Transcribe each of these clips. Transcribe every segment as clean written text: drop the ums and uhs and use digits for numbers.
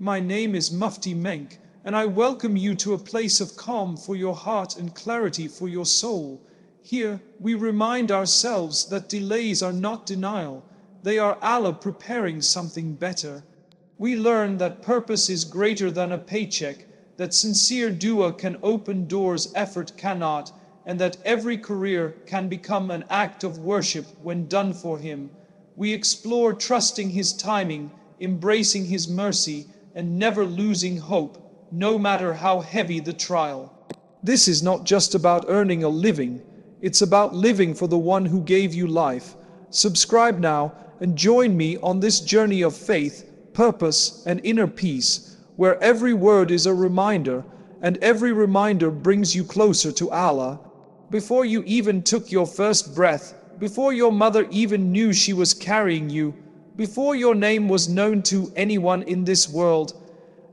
My name is Mufti Menk, and I welcome you to a place of calm for your heart and clarity for your soul. Here, we remind ourselves that delays are not denial. They are Allah preparing something better. We learn that purpose is greater than a paycheck, that sincere dua can open doors effort cannot, and that every career can become an act of worship when done for Him. We explore trusting His timing, embracing His mercy, and never losing hope, no matter how heavy the trial. This is not just about earning a living, it's about living for the one who gave you life. Subscribe now and join me on this journey of faith, purpose, and inner peace, where every word is a reminder, and every reminder brings you closer to Allah. Before you even took your first breath, before your mother even knew she was carrying you, before your name was known to anyone in this world,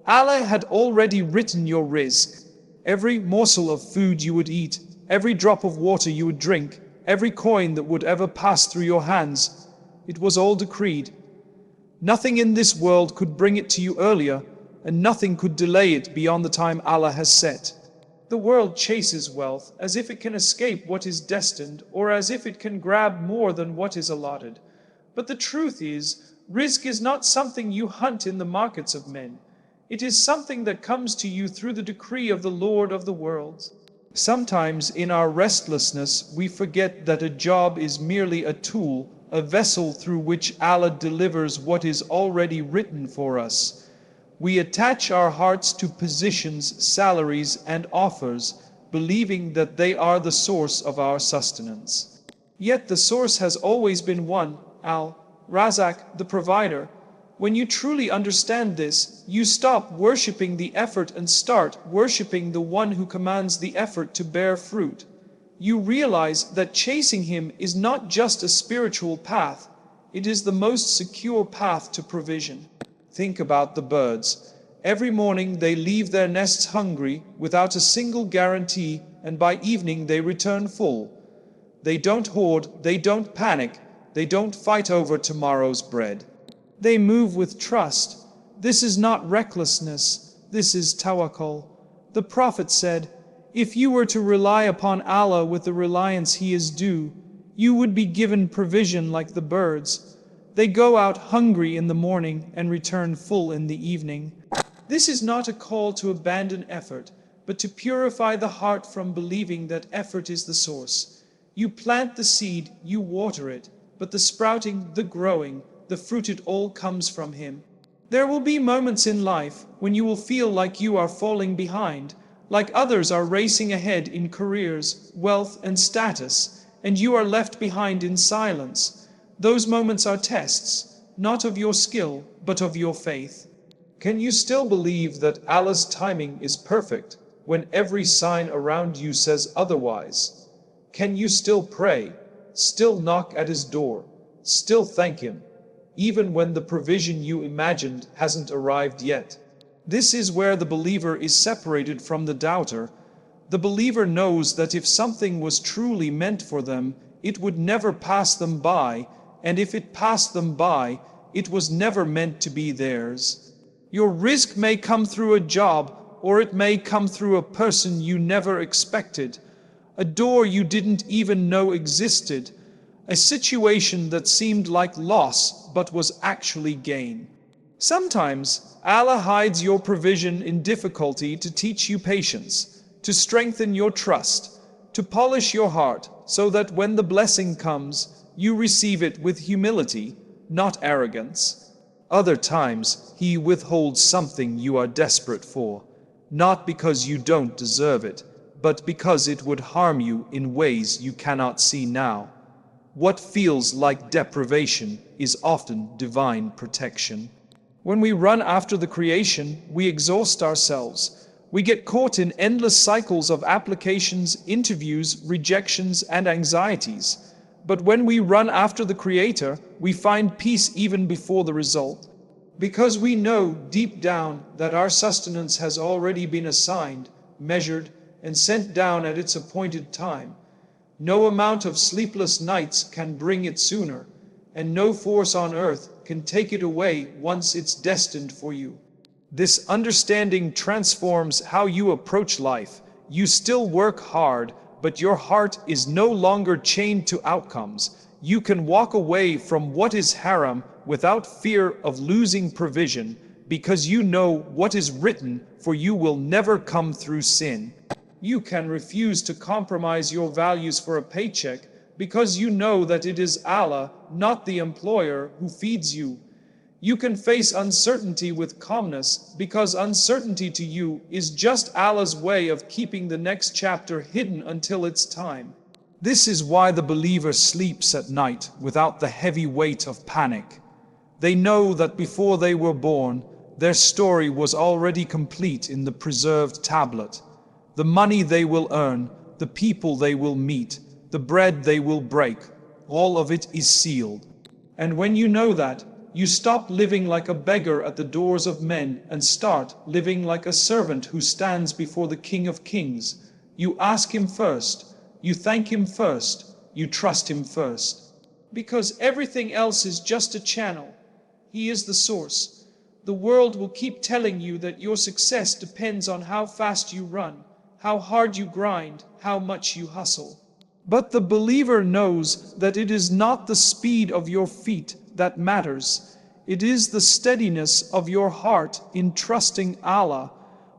Allah had already written your rizq. Every morsel of food you would eat, every drop of water you would drink, every coin that would ever pass through your hands, it was all decreed. Nothing in this world could bring it to you earlier, and nothing could delay it beyond the time Allah has set. The world chases wealth as if it can escape what is destined, or as if it can grab more than what is allotted. But the truth is, rizq is not something you hunt in the markets of men. It is something that comes to you through the decree of the Lord of the worlds. Sometimes in our restlessness, we forget that a job is merely a tool, a vessel through which Allah delivers what is already written for us. We attach our hearts to positions, salaries, and offers, believing that they are the source of our sustenance. Yet the source has always been one, Al-Razak, the provider. When you truly understand this, you stop worshipping the effort and start worshipping the one who commands the effort to bear fruit. You realize that chasing Him is not just a spiritual path, it is the most secure path to provision. Think about the birds. Every morning they leave their nests hungry, without a single guarantee, and by evening they return full. They don't hoard, they don't panic, they don't fight over tomorrow's bread. They move with trust. This is not recklessness, this is tawakkul. The Prophet said, if you were to rely upon Allah with the reliance He is due, you would be given provision like the birds. They go out hungry in the morning and return full in the evening. This is not a call to abandon effort, but to purify the heart from believing that effort is the source. You plant the seed, you water it, but the sprouting, the growing, the fruit, it all comes from Him. There will be moments in life when you will feel like you are falling behind, like others are racing ahead in careers, wealth, and status, and you are left behind in silence. Those moments are tests, not of your skill, but of your faith. Can you still believe that Allah's timing is perfect when every sign around you says otherwise? Can you still pray, still knock at His door, still thank Him, even when the provision you imagined hasn't arrived yet? This is where the believer is separated from the doubter. The believer knows that if something was truly meant for them, it would never pass them by, and if it passed them by, it was never meant to be theirs. Your rizq may come through a job, or it may come through a person you never expected, a door you didn't even know existed, a situation that seemed like loss but was actually gain. Sometimes Allah hides your provision in difficulty to teach you patience, to strengthen your trust, to polish your heart, so that when the blessing comes, you receive it with humility, not arrogance. Other times, He withholds something you are desperate for, not because you don't deserve it, but because it would harm you in ways you cannot see now. What feels like deprivation is often divine protection. When we run after the creation, we exhaust ourselves. We get caught in endless cycles of applications, interviews, rejections, and anxieties. But when we run after the Creator, we find peace even before the result. Because we know deep down that our sustenance has already been assigned, measured, and sent down at its appointed time. No amount of sleepless nights can bring it sooner, and no force on earth can take it away once it's destined for you. This understanding transforms how you approach life. You still work hard, but your heart is no longer chained to outcomes. You can walk away from what is haram without fear of losing provision, because you know what is written, for you will never come through sin. You can refuse to compromise your values for a paycheck, because you know that it is Allah, not the employer, who feeds you. You can face uncertainty with calmness, because uncertainty to you is just Allah's way of keeping the next chapter hidden until its time. This is why the believer sleeps at night without the heavy weight of panic. They know that before they were born, their story was already complete in the preserved tablet. The money they will earn, the people they will meet, the bread they will break, all of it is sealed. And when you know that, you stop living like a beggar at the doors of men and start living like a servant who stands before the King of Kings. You ask him first, you thank him first, you trust him first. Because everything else is just a channel. He is the source. The world will keep telling you that your success depends on how fast you run, how hard you grind, how much you hustle. But the believer knows that it is not the speed of your feet that matters. It is the steadiness of your heart in trusting Allah.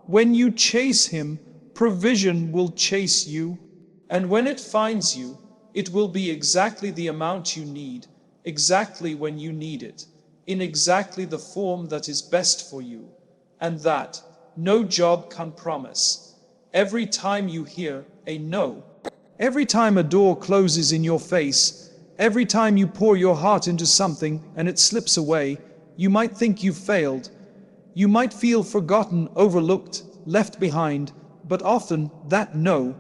When you chase Him, provision will chase you. And when it finds you, it will be exactly the amount you need, exactly when you need it, in exactly the form that is best for you. And that no job can promise. Every time you hear a no, every time a door closes in your face, every time you pour your heart into something and it slips away, you might think you've failed. You might feel forgotten, overlooked, left behind, but often that no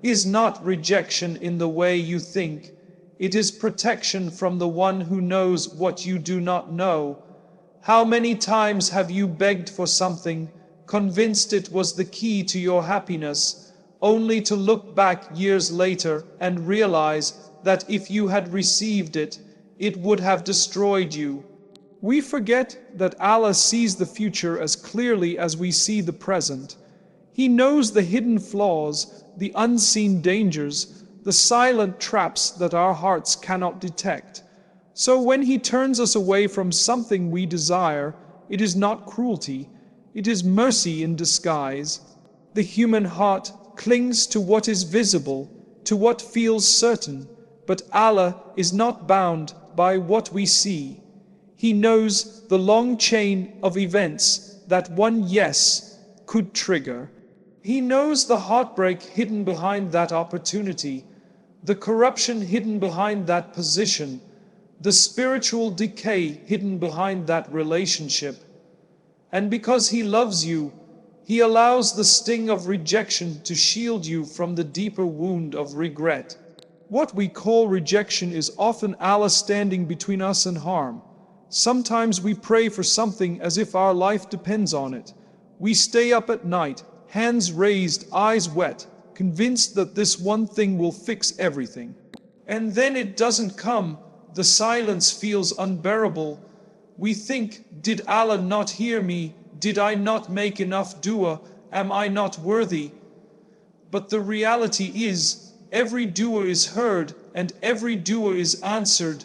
is not rejection in the way you think. It is protection from the one who knows what you do not know. How many times have you begged for something, convinced it was the key to your happiness, only to look back years later and realize that if you had received it, it would have destroyed you? We forget that Allah sees the future as clearly as we see the present. He knows the hidden flaws, the unseen dangers, the silent traps that our hearts cannot detect. So when He turns us away from something we desire, it is not cruelty, it is mercy in disguise. The human heart clings to what is visible, to what feels certain, but Allah is not bound by what we see. He knows the long chain of events that one yes could trigger. He knows the heartbreak hidden behind that opportunity, the corruption hidden behind that position, the spiritual decay hidden behind that relationship. And because He loves you, He allows the sting of rejection to shield you from the deeper wound of regret. What we call rejection is often Allah standing between us and harm. Sometimes we pray for something as if our life depends on it. We stay up at night, hands raised, eyes wet, convinced that this one thing will fix everything. And then it doesn't come. The silence feels unbearable. We think, did Allah not hear me? Did I not make enough dua? Am I not worthy? But the reality is, every dua is heard and every dua is answered,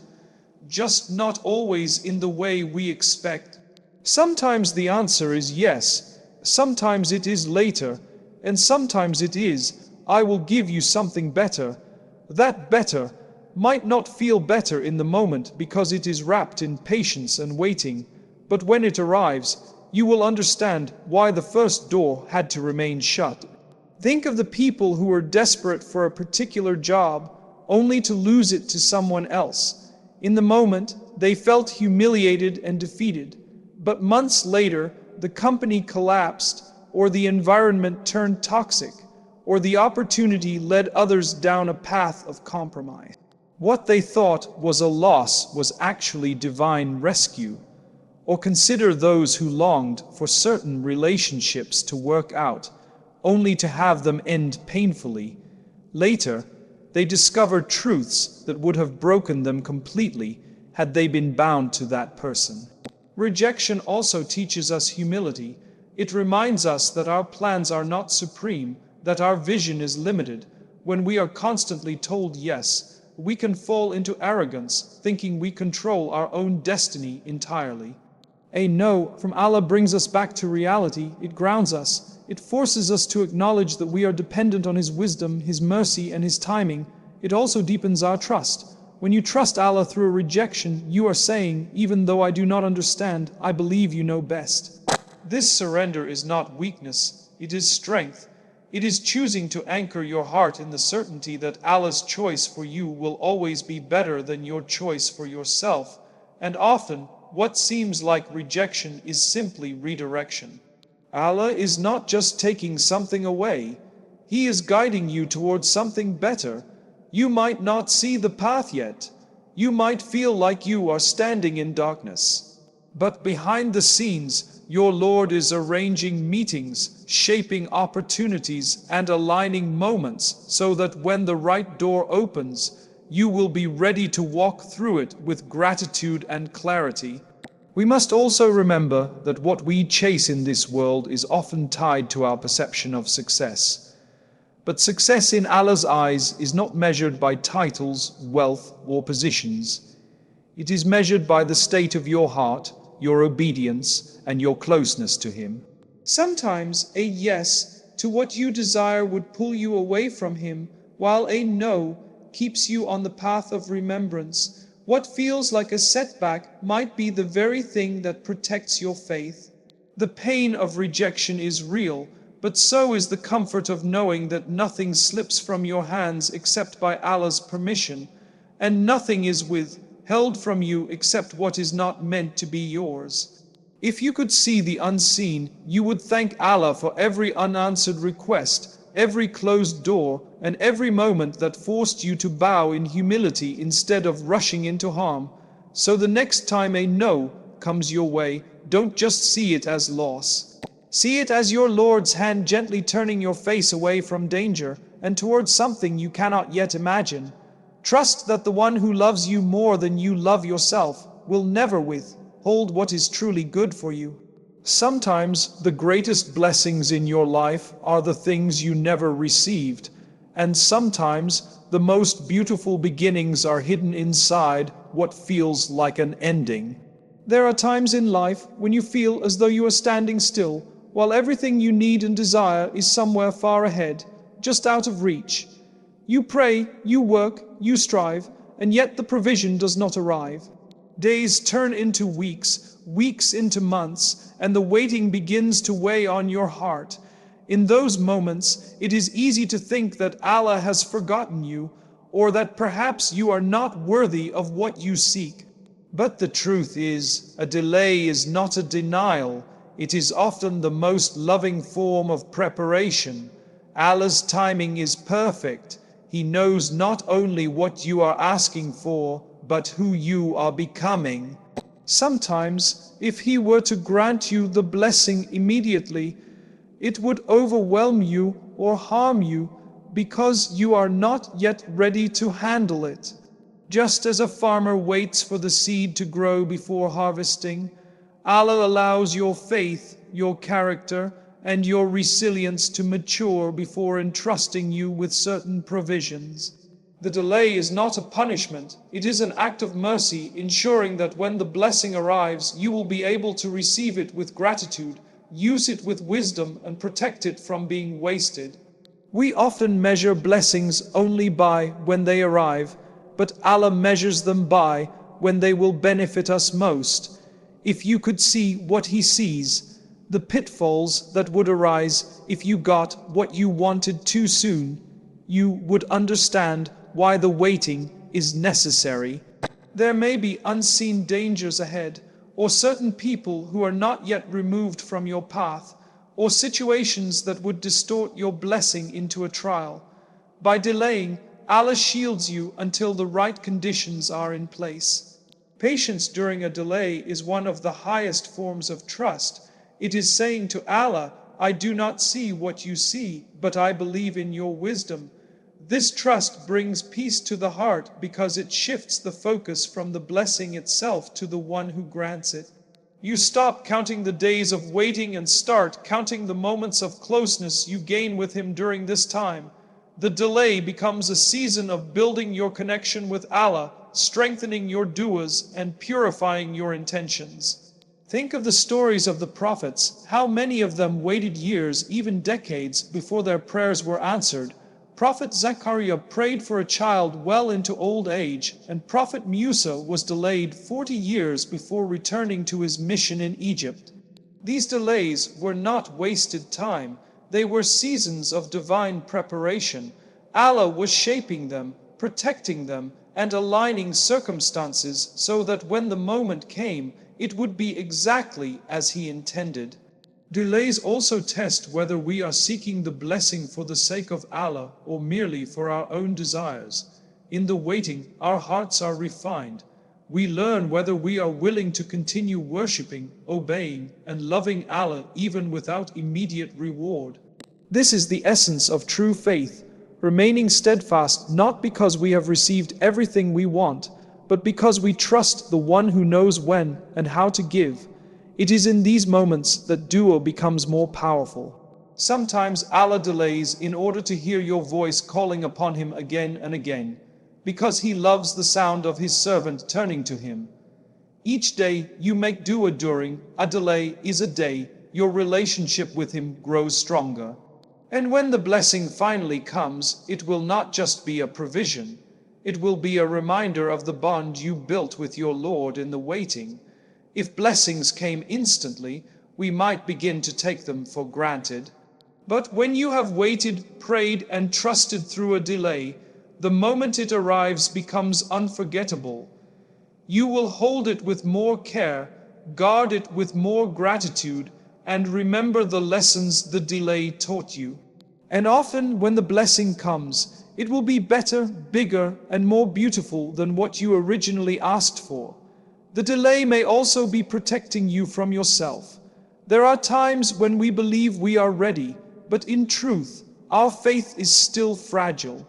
just not always in the way we expect. Sometimes the answer is yes, sometimes it is later, and sometimes it is, I will give you something better. That better might not feel better in the moment because it is wrapped in patience and waiting, but when it arrives, you will understand why the first door had to remain shut. Think of the people who were desperate for a particular job only to lose it to someone else. In the moment, they felt humiliated and defeated, but months later, the company collapsed, or the environment turned toxic, or the opportunity led others down a path of compromise. What they thought was a loss was actually divine rescue. Or consider those who longed for certain relationships to work out, only to have them end painfully. Later, they discovered truths that would have broken them completely had they been bound to that person. Rejection also teaches us humility. It reminds us that our plans are not supreme, that our vision is limited. When we are constantly told yes, we can fall into arrogance, thinking we control our own destiny entirely. A no from Allah brings us back to reality. It grounds us. It forces us to acknowledge that we are dependent on His wisdom, His mercy, and His timing. It also deepens our trust. When you trust Allah through a rejection, you are saying, even though I do not understand, I believe you know best. This surrender is not weakness, it is strength. It is choosing to anchor your heart in the certainty that Allah's choice for you will always be better than your choice for yourself. And often, what seems like rejection is simply redirection. Allah is not just taking something away, He is guiding you towards something better. You might not see the path yet. You might feel like you are standing in darkness. But behind the scenes, your Lord is arranging meetings, shaping opportunities, and aligning moments so that when the right door opens, you will be ready to walk through it with gratitude and clarity. We must also remember that what we chase in this world is often tied to our perception of success. But success in Allah's eyes is not measured by titles, wealth, or positions. It is measured by the state of your heart, your obedience, and your closeness to Him. Sometimes a yes to what you desire would pull you away from Him, while a no keeps you on the path of remembrance. What feels like a setback might be the very thing that protects your faith. The pain of rejection is real, but so is the comfort of knowing that nothing slips from your hands except by Allah's permission, and nothing is withheld from you except what is not meant to be yours. If you could see the unseen, you would thank Allah for every unanswered request, every closed door, and every moment that forced you to bow in humility instead of rushing into harm. So the next time a no comes your way, don't just see it as loss. See it as your Lord's hand gently turning your face away from danger and towards something you cannot yet imagine. Trust that the one who loves you more than you love yourself will never withhold what is truly good for you. Sometimes the greatest blessings in your life are the things you never received, and sometimes the most beautiful beginnings are hidden inside what feels like an ending. There are times in life when you feel as though you are standing still, while everything you need and desire is somewhere far ahead, just out of reach. You pray, you work, you strive, and yet the provision does not arrive. Days turn into weeks, weeks into months, and the waiting begins to weigh on your heart. In those moments, it is easy to think that Allah has forgotten you, or that perhaps you are not worthy of what you seek. But the truth is, a delay is not a denial. It is often the most loving form of preparation. Allah's timing is perfect. He knows not only what you are asking for, but who you are becoming. Sometimes, if He were to grant you the blessing immediately, it would overwhelm you or harm you because you are not yet ready to handle it. Just as a farmer waits for the seed to grow before harvesting, Allah allows your faith, your character, and your resilience to mature before entrusting you with certain provisions. The delay is not a punishment, it is an act of mercy, ensuring that when the blessing arrives, you will be able to receive it with gratitude, use it with wisdom, and protect it from being wasted. We often measure blessings only by when they arrive, but Allah measures them by when they will benefit us most. If you could see what He sees, the pitfalls that would arise if you got what you wanted too soon, you would understand why the waiting is necessary. There may be unseen dangers ahead, or certain people who are not yet removed from your path, or situations that would distort your blessing into a trial. By delaying, Allah shields you until the right conditions are in place. Patience during a delay is one of the highest forms of trust. It is saying to Allah, I do not see what you see, but I believe in your wisdom. This trust brings peace to the heart because it shifts the focus from the blessing itself to the one who grants it. You stop counting the days of waiting and start counting the moments of closeness you gain with Him during this time. The delay becomes a season of building your connection with Allah, strengthening your du'as, and purifying your intentions. Think of the stories of the prophets, how many of them waited years, even decades, before their prayers were answered. Prophet Zechariah prayed for a child well into old age, and Prophet Musa was delayed 40 years before returning to his mission in Egypt. These delays were not wasted time, they were seasons of divine preparation. Allah was shaping them, protecting them, and aligning circumstances so that when the moment came, it would be exactly as He intended. Delays also test whether we are seeking the blessing for the sake of Allah or merely for our own desires. In the waiting, our hearts are refined. We learn whether we are willing to continue worshipping, obeying, and loving Allah even without immediate reward. This is the essence of true faith, remaining steadfast not because we have received everything we want, but because we trust the One who knows when and how to give. It is in these moments that dua becomes more powerful. Sometimes Allah delays in order to hear your voice calling upon Him again and again, because He loves the sound of His servant turning to Him. Each day you make dua during, a delay is a day your relationship with Him grows stronger. And when the blessing finally comes, it will not just be a provision. It will be a reminder of the bond you built with your Lord in the waiting. If blessings came instantly, we might begin to take them for granted. But when you have waited, prayed, and trusted through a delay, the moment it arrives becomes unforgettable. You will hold it with more care, guard it with more gratitude, and remember the lessons the delay taught you. And often when the blessing comes, it will be better, bigger, and more beautiful than what you originally asked for. The delay may also be protecting you from yourself. There are times when we believe we are ready, but in truth, our faith is still fragile.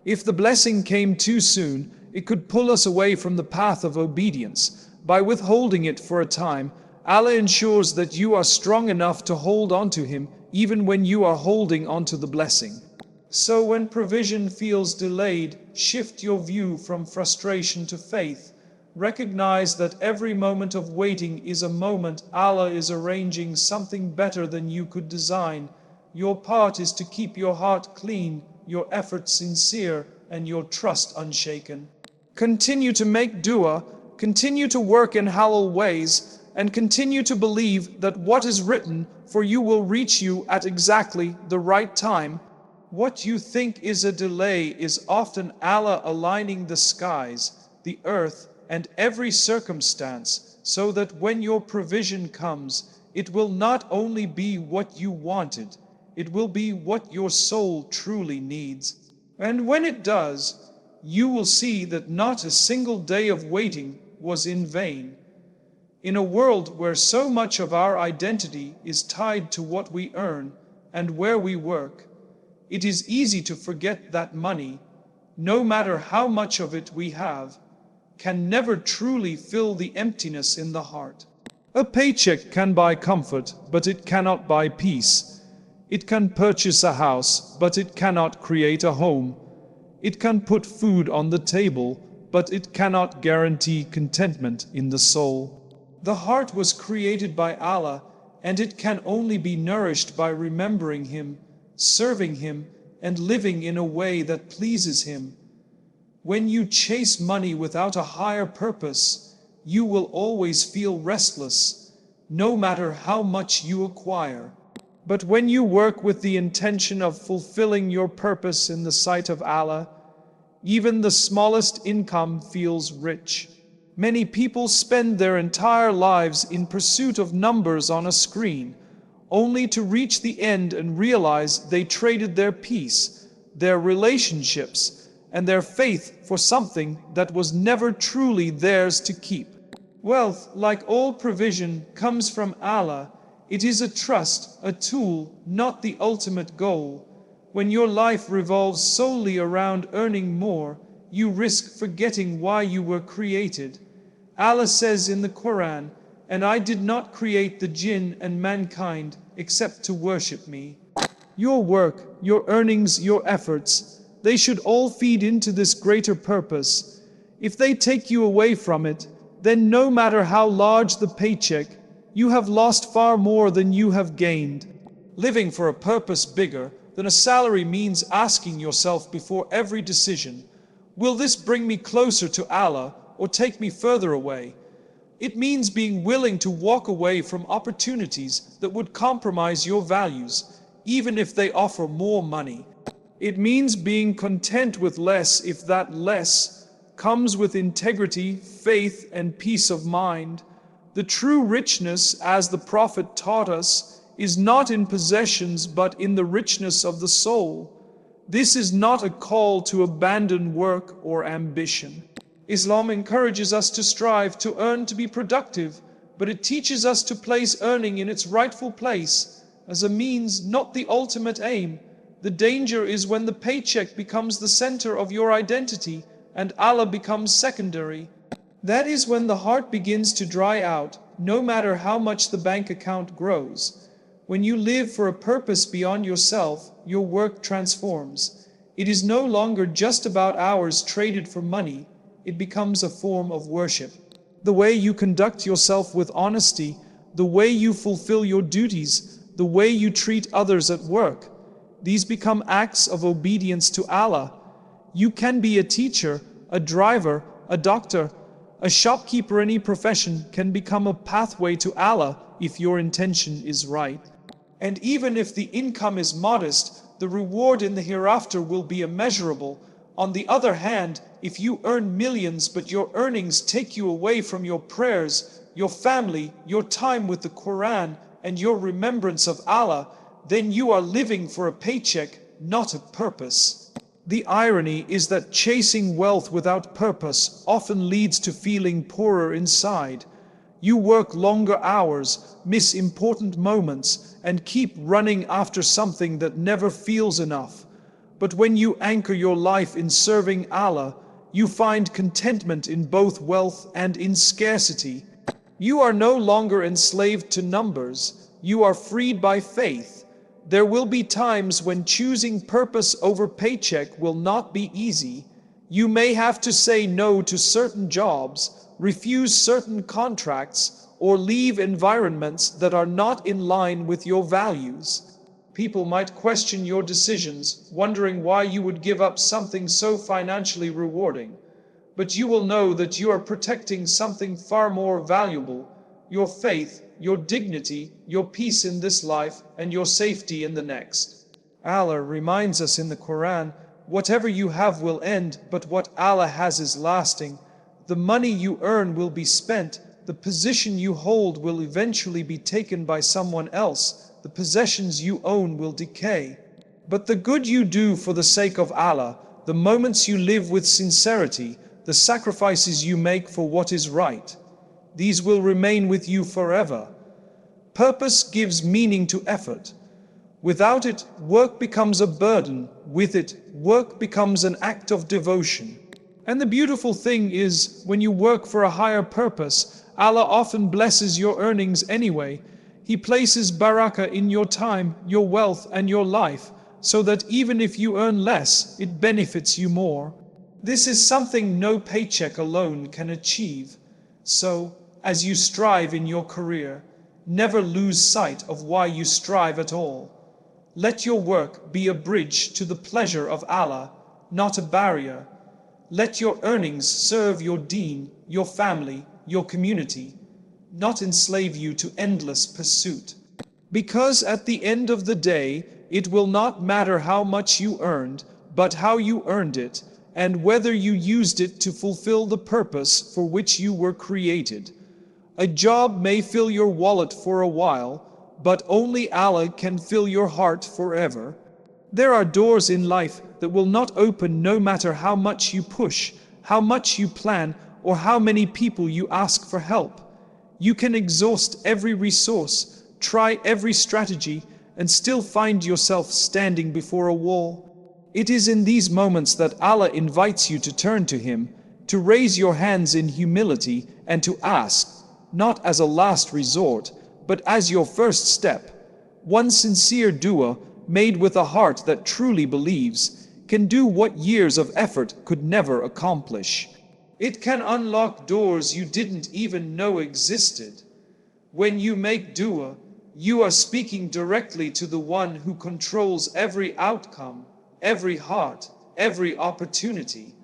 If the blessing came too soon, it could pull us away from the path of obedience. By withholding it for a time, Allah ensures that you are strong enough to hold on to Him even when you are holding on to the blessing. So when provision feels delayed, shift your view from frustration to faith. Recognize that every moment of waiting is a moment Allah is arranging something better than you could design. Your part is to keep your heart clean, your efforts sincere, and your trust unshaken. Continue to make dua, continue to work in halal ways, and continue to believe that what is written for you will reach you at exactly the right time. What you think is a delay is often Allah aligning the skies, the earth, and every circumstance, so that when your provision comes, it will not only be what you wanted, it will be what your soul truly needs. And when it does, you will see that not a single day of waiting was in vain. In a world where so much of our identity is tied to what we earn and where we work, it is easy to forget that money, no matter how much of it we have, can never truly fill the emptiness in the heart. A paycheck can buy comfort, but it cannot buy peace. It can purchase a house, but it cannot create a home. It can put food on the table, but it cannot guarantee contentment in the soul. The heart was created by Allah, and it can only be nourished by remembering Him, serving Him, and living in a way that pleases Him. When you chase money without a higher purpose, you will always feel restless, no matter how much you acquire. But when you work with the intention of fulfilling your purpose in the sight of Allah, even the smallest income feels rich. Many people spend their entire lives in pursuit of numbers on a screen, only to reach the end and realize they traded their peace, their relationships, and their faith for something that was never truly theirs to keep. Wealth, like all provision, comes from Allah. It is a trust, a tool, not the ultimate goal. When your life revolves solely around earning more, you risk forgetting why you were created. Allah says in the Quran, and I did not create the jinn and mankind except to worship me. Your work, your earnings, your efforts, they should all feed into this greater purpose. If they take you away from it, then no matter how large the paycheck, you have lost far more than you have gained. Living for a purpose bigger than a salary means asking yourself before every decision, will this bring me closer to Allah or take me further away? It means being willing to walk away from opportunities that would compromise your values, even if they offer more money. It means being content with less if that less comes with integrity, faith, and peace of mind. The true richness, as the Prophet taught us, is not in possessions but in the richness of the soul. This is not a call to abandon work or ambition. Islam encourages us to strive to earn to be productive, but it teaches us to place earning in its rightful place as a means, not the ultimate aim. The danger is when the paycheck becomes the center of your identity and Allah becomes secondary. That is when the heart begins to dry out, no matter how much the bank account grows. When you live for a purpose beyond yourself, your work transforms. It is no longer just about hours traded for money. It becomes a form of worship. The way you conduct yourself with honesty, the way you fulfill your duties, the way you treat others at work, these become acts of obedience to Allah. You can be a teacher, a driver, a doctor, a shopkeeper. Any profession can become a pathway to Allah if your intention is right. And even if the income is modest, the reward in the hereafter will be immeasurable. On the other hand, if you earn millions but your earnings take you away from your prayers, your family, your time with the Quran, and your remembrance of Allah, then you are living for a paycheck, not a purpose. The irony is that chasing wealth without purpose often leads to feeling poorer inside. You work longer hours, miss important moments, and keep running after something that never feels enough. But when you anchor your life in serving Allah, you find contentment in both wealth and in scarcity. You are no longer enslaved to numbers, you are freed by faith. There will be times when choosing purpose over paycheck will not be easy. You may have to say no to certain jobs, refuse certain contracts, or leave environments that are not in line with your values. People might question your decisions, wondering why you would give up something so financially rewarding. But you will know that you are protecting something far more valuable: your faith, your dignity, your peace in this life, and your safety in the next. Allah reminds us in the Quran, whatever you have will end, but what Allah has is lasting. The money you earn will be spent, the position you hold will eventually be taken by someone else, the possessions you own will decay. But the good you do for the sake of Allah, the moments you live with sincerity, the sacrifices you make for what is right, these will remain with you forever. Purpose gives meaning to effort. Without it, work becomes a burden. With it, work becomes an act of devotion. And the beautiful thing is, when you work for a higher purpose, Allah often blesses your earnings anyway. He places barakah in your time, your wealth, and your life, so that even if you earn less, it benefits you more. This is something no paycheck alone can achieve. So, as you strive in your career, never lose sight of why you strive at all. Let your work be a bridge to the pleasure of Allah, not a barrier. Let your earnings serve your deen, your family, your community, not enslave you to endless pursuit. Because at the end of the day, it will not matter how much you earned, but how you earned it, and whether you used it to fulfill the purpose for which you were created. A job may fill your wallet for a while, but only Allah can fill your heart forever. There are doors in life that will not open no matter how much you push, how much you plan, or how many people you ask for help. You can exhaust every resource, try every strategy, and still find yourself standing before a wall. It is in these moments that Allah invites you to turn to Him, to raise your hands in humility, and to ask, not as a last resort, but as your first step. One sincere dua, made with a heart that truly believes, can do what years of effort could never accomplish. It can unlock doors you didn't even know existed. When you make dua, you are speaking directly to the one who controls every outcome, every heart, every opportunity.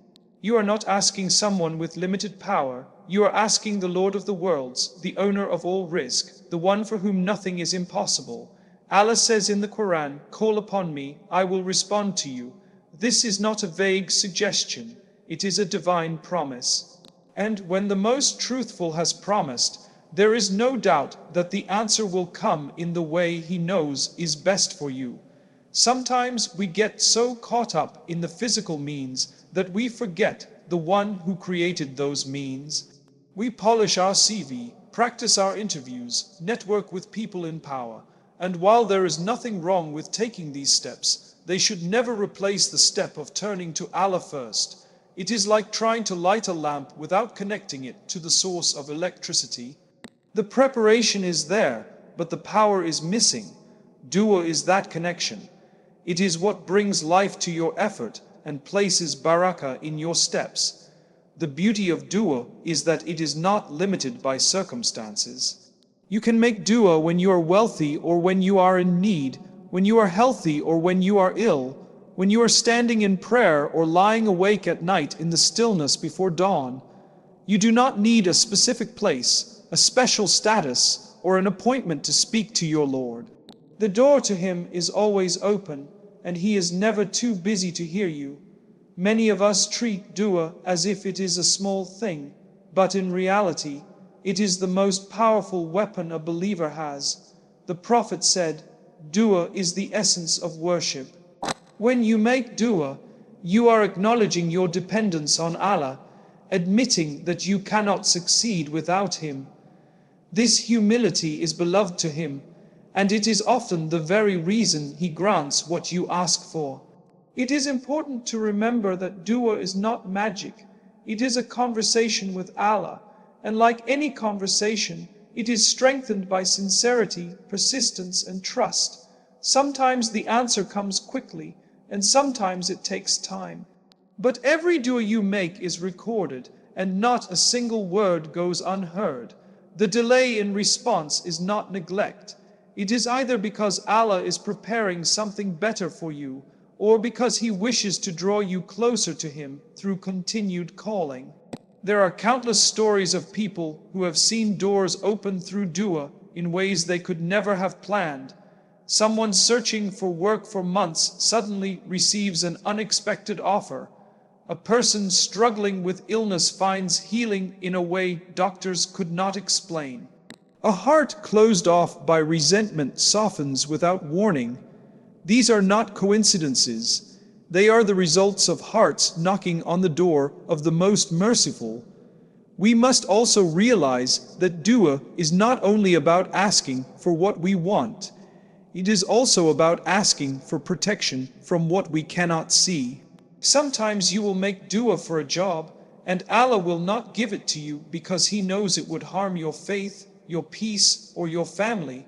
You are not asking someone with limited power, you are asking the Lord of the worlds, the owner of all risk, the one for whom nothing is impossible. Allah says in the Quran, "Call upon me, I will respond to you." This is not a vague suggestion, it is a divine promise. And when the most truthful has promised, there is no doubt that the answer will come in the way He knows is best for you. Sometimes we get so caught up in the physical means that we forget the one who created those means. We polish our CV, practice our interviews, network with people in power, and while there is nothing wrong with taking these steps, they should never replace the step of turning to Allah first. It is like trying to light a lamp without connecting it to the source of electricity. The preparation is there, but the power is missing. Dua is that connection. It is what brings life to your effort and places barakah in your steps. The beauty of dua is that it is not limited by circumstances. You can make dua when you are wealthy or when you are in need, when you are healthy or when you are ill, when you are standing in prayer or lying awake at night in the stillness before dawn. You do not need a specific place, a special status, or an appointment to speak to your Lord. The door to Him is always open, and He is never too busy to hear you. Many of us treat dua as if it is a small thing, but in reality, it is the most powerful weapon a believer has. The Prophet said, "Dua is the essence of worship." When you make dua, you are acknowledging your dependence on Allah, admitting that you cannot succeed without Him. This humility is beloved to Him, and it is often the very reason He grants what you ask for. It is important to remember that dua is not magic. It is a conversation with Allah, and like any conversation, it is strengthened by sincerity, persistence, and trust. Sometimes the answer comes quickly, and sometimes it takes time. But every dua you make is recorded, and not a single word goes unheard. The delay in response is not neglect. It is either because Allah is preparing something better for you, or because He wishes to draw you closer to Him through continued calling. There are countless stories of people who have seen doors open through dua in ways they could never have planned. Someone searching for work for months suddenly receives an unexpected offer. A person struggling with illness finds healing in a way doctors could not explain. A heart closed off by resentment softens without warning. These are not coincidences. They are the results of hearts knocking on the door of the most merciful. We must also realize that dua is not only about asking for what we want. It is also about asking for protection from what we cannot see. Sometimes you will make dua for a job, and Allah will not give it to you because He knows it would harm your faith, your peace, or your family.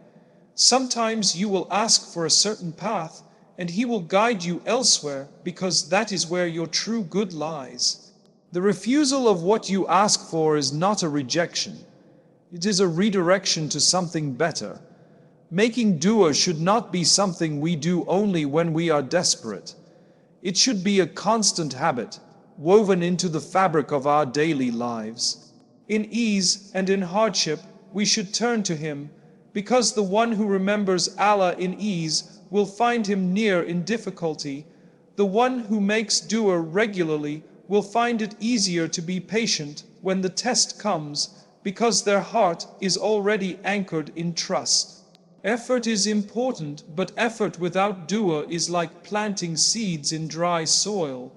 Sometimes you will ask for a certain path, and He will guide you elsewhere because that is where your true good lies. The refusal of what you ask for is not a rejection. It is a redirection to something better. Making dua should not be something we do only when we are desperate. It should be a constant habit, woven into the fabric of our daily lives. In ease and in hardship, we should turn to Him, because the one who remembers Allah in ease will find Him near in difficulty. The one who makes dua regularly will find it easier to be patient when the test comes, because their heart is already anchored in trust. Effort is important, but effort without dua is like planting seeds in dry soil.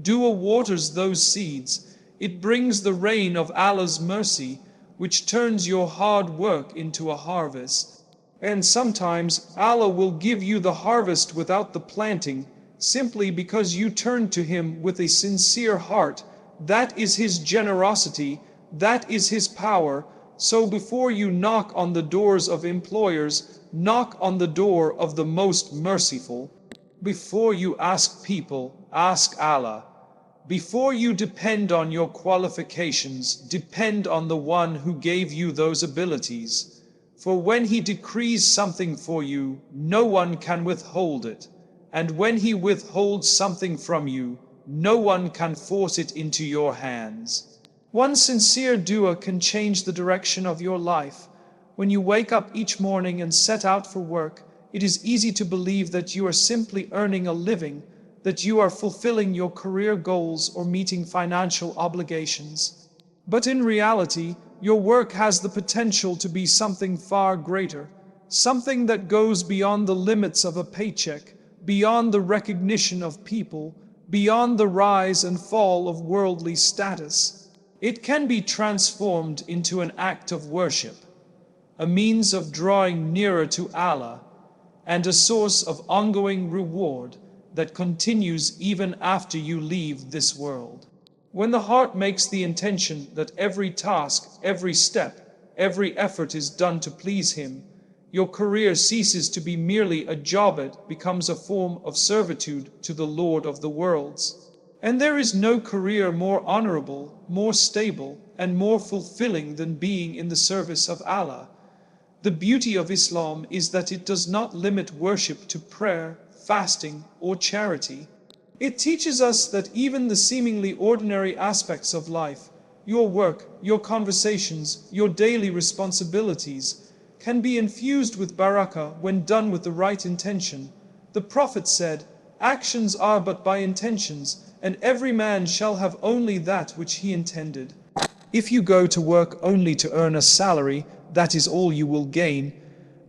Dua waters those seeds. It brings the rain of Allah's mercy, which turns your hard work into a harvest. And sometimes Allah will give you the harvest without the planting, simply because you turn to Him with a sincere heart. That is His generosity, that is His power, So before you knock on the doors of employers, knock on the door of the most merciful. Before you ask people, ask Allah. Before you depend on your qualifications, depend on the one who gave you those abilities. For when he decrees something for you, no one can withhold it. And when he withholds something from you, no one can force it into your hands. One sincere dua can change the direction of your life. When you wake up each morning and set out for work, it is easy to believe that you are simply earning a living, that you are fulfilling your career goals or meeting financial obligations. But in reality, your work has the potential to be something far greater, something that goes beyond the limits of a paycheck, beyond the recognition of people, beyond the rise and fall of worldly status. It can be transformed into an act of worship, a means of drawing nearer to Allah, and a source of ongoing reward that continues even after you leave this world. When the heart makes the intention that every task, every step, every effort is done to please Him, your career ceases to be merely a job, it becomes a form of servitude to the Lord of the worlds. And there is no career more honorable, more stable, and more fulfilling than being in the service of Allah. The beauty of Islam is that it does not limit worship to prayer, fasting, or charity. It teaches us that even the seemingly ordinary aspects of life, your work, your conversations, your daily responsibilities, can be infused with barakah when done with the right intention. The Prophet said, "Actions are but by intentions, and every man shall have only that which he intended." If you go to work only to earn a salary, that is all you will gain.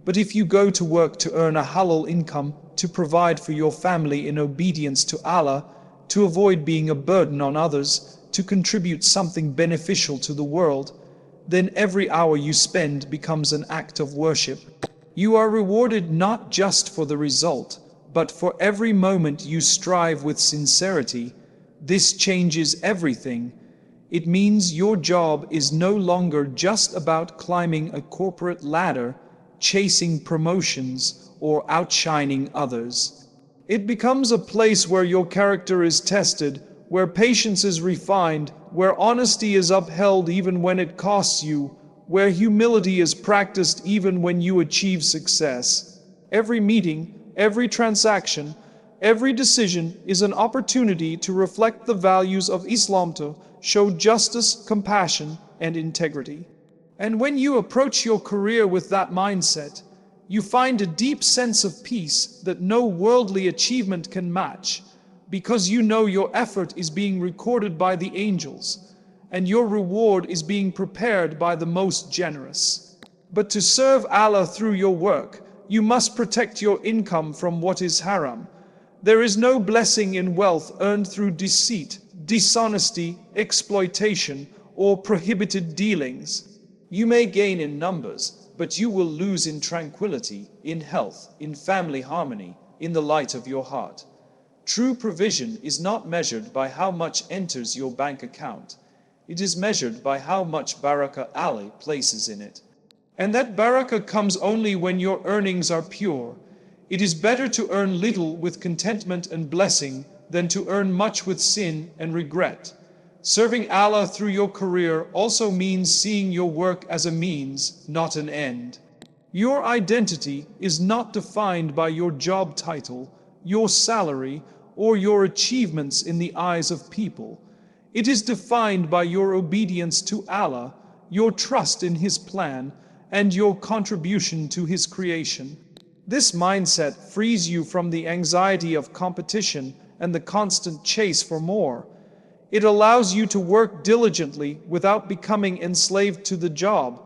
But if you go to work to earn a halal income, to provide for your family in obedience to Allah, to avoid being a burden on others, to contribute something beneficial to the world, then every hour you spend becomes an act of worship. You are rewarded not just for the result, but for every moment you strive with sincerity. This changes everything. It means your job is no longer just about climbing a corporate ladder, chasing promotions, or outshining others. It becomes a place where your character is tested, where patience is refined, where honesty is upheld even when it costs you, where humility is practiced even when you achieve success. Every meeting, every transaction, every decision is an opportunity to reflect the values of Islam, to show justice, compassion, and integrity. And when you approach your career with that mindset, you find a deep sense of peace that no worldly achievement can match, because you know your effort is being recorded by the angels, and your reward is being prepared by the most generous. But to serve Allah through your work, you must protect your income from what is haram. There is no blessing in wealth earned through deceit, dishonesty, exploitation, or prohibited dealings. You may gain in numbers, but you will lose in tranquility, in health, in family harmony, in the light of your heart. True provision is not measured by how much enters your bank account. It is measured by how much barakah Allah places in it. And that barakah comes only when your earnings are pure. It is better to earn little with contentment and blessing than to earn much with sin and regret. Serving Allah through your career also means seeing your work as a means, not an end. Your identity is not defined by your job title, your salary, or your achievements in the eyes of people. It is defined by your obedience to Allah, your trust in His plan, and your contribution to His creation. This mindset frees you from the anxiety of competition and the constant chase for more. It allows you to work diligently without becoming enslaved to the job.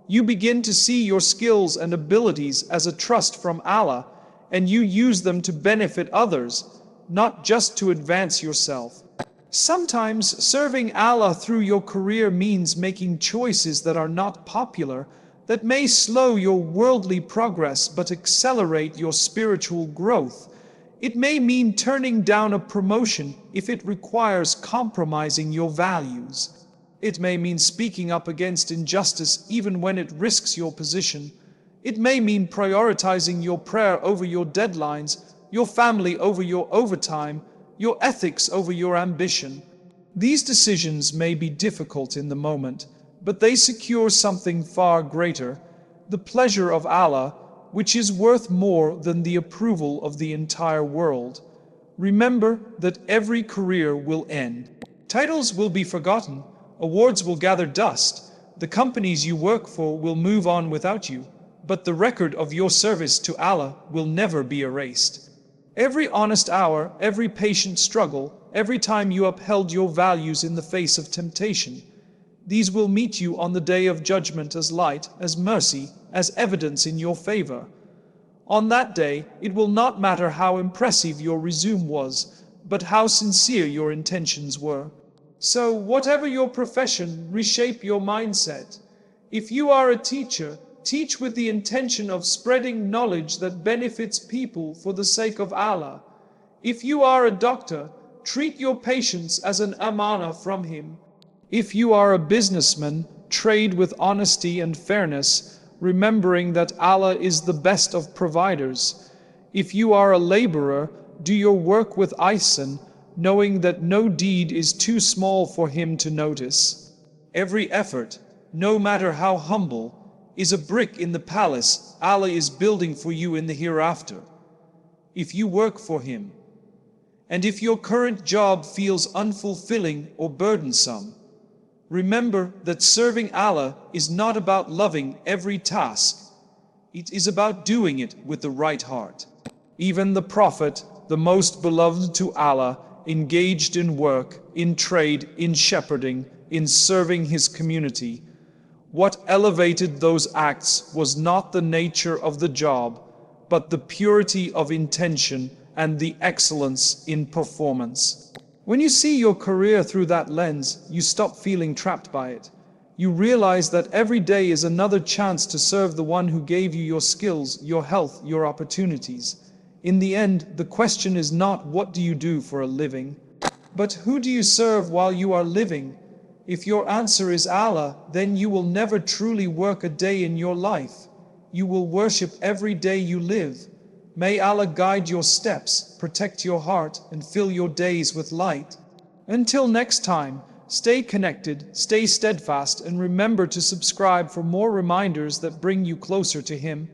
You begin to see your skills and abilities as a trust from Allah, and you use them to benefit others, not just to advance yourself. Sometimes serving Allah through your career means making choices that are not popular, that may slow your worldly progress but accelerate your spiritual growth. It may mean turning down a promotion if it requires compromising your values. It may mean speaking up against injustice even when it risks your position. It may mean prioritizing your prayer over your deadlines, your family over your overtime, your ethics over your ambition. These decisions may be difficult in the moment, but they secure something far greater, the pleasure of Allah, which is worth more than the approval of the entire world. Remember that every career will end. Titles will be forgotten, awards will gather dust, the companies you work for will move on without you, but the record of your service to Allah will never be erased. Every honest hour, every patient struggle, every time you upheld your values in the face of temptation, these will meet you on the day of judgment as light, as mercy, as evidence in your favor. On that day, it will not matter how impressive your resume was, but how sincere your intentions were. So, whatever your profession, reshape your mindset. If you are a teacher, teach with the intention of spreading knowledge that benefits people for the sake of Allah. If you are a doctor, treat your patients as an amana from Him. If you are a businessman, trade with honesty and fairness, remembering that Allah is the best of providers. If you are a laborer, do your work with ihsan, knowing that no deed is too small for Him to notice. Every effort, no matter how humble, is a brick in the palace Allah is building for you in the hereafter. If you work for Him, and if your current job feels unfulfilling or burdensome, remember that serving Allah is not about loving every task. It is about doing it with the right heart. Even the Prophet, the most beloved to Allah, engaged in work, in trade, in shepherding, in serving his community. What elevated those acts was not the nature of the job, but the purity of intention and the excellence in performance. When you see your career through that lens, you stop feeling trapped by it. You realize that every day is another chance to serve the one who gave you your skills, your health, your opportunities. In the end, the question is not what do you do for a living, but who do you serve while you are living? If your answer is Allah, then you will never truly work a day in your life. You will worship every day you live. May Allah guide your steps, protect your heart, and fill your days with light. Until next time, stay connected, stay steadfast, and remember to subscribe for more reminders that bring you closer to Him.